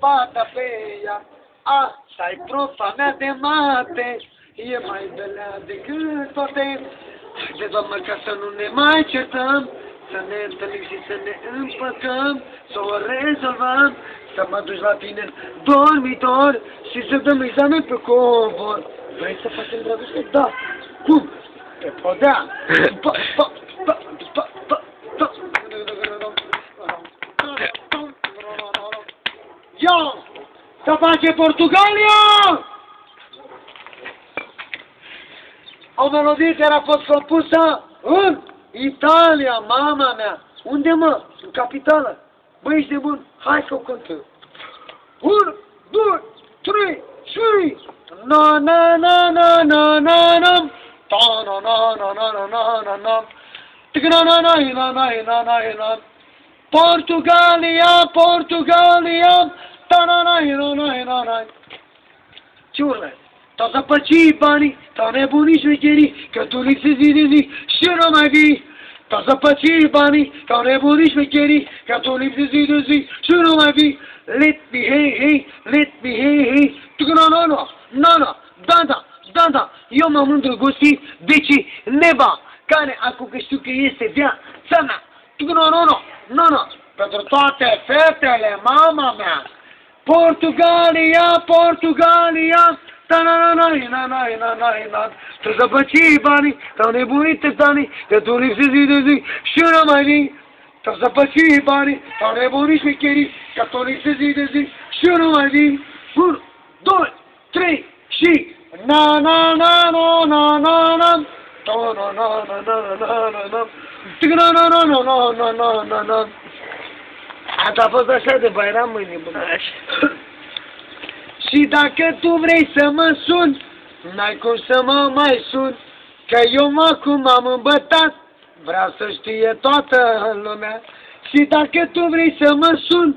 fata pe ea. Asta-i profa mea de mate, e mai belea decât toate. Haide, doamnă, ca să nu ne mai certăm, să ne întâlnim și să ne împăcăm, să o rezolvăm, să mă duci la tine în dormitor și să dăm examen pe covor. Vrei să facem dragoste? Da. Cum? Pe podea. Ia! Să face Portugalia! O melodie care a fost compusă în Italia, mama mea. Unde, mă? În capitală. Băi, ești de bun? Hai că o cântăm. 1, 2, 3, 4. Na na na na na na na. Ta na na na na na na na na. Tigna na na na na na na na. Portugalia, Portugalia. Ta na na na na na na. Ce urle? T'au zăpăcit banii, t'au nebunit șmecherii, că tu lipsi zi de zi și nu mai vii. T'au zăpăcit banii, t'au nebunit șmecherii, că tu lipsi zi de zi și nu mai vii. Let me hey hey, let me hey hey. No, da, eu m-am îndrăgostit de cineva care acum că știu că este viața mea. No, pentru toate fetele, mama mea. Portugalia, Portugalia. T'au zăpăcit banii, t'au nebunit testanii, că tu lipsi zi de zi și nu mai vii. T'au zăpăcit banii, t'au nebunit șmecherii, că tu lipsi zi de zi și nu mai vii. 1, 2, 3 și na na na na na na na. Na na na na na na na na. Na na na na na na na na. Asta a fost așa de bairam mâine, bună. Și dacă tu vrei să mă suni, n-ai cum să mă mai suni, că eu acum m-am îmbătat, vreau să știe toată lumea. Și dacă tu vrei să mă suni,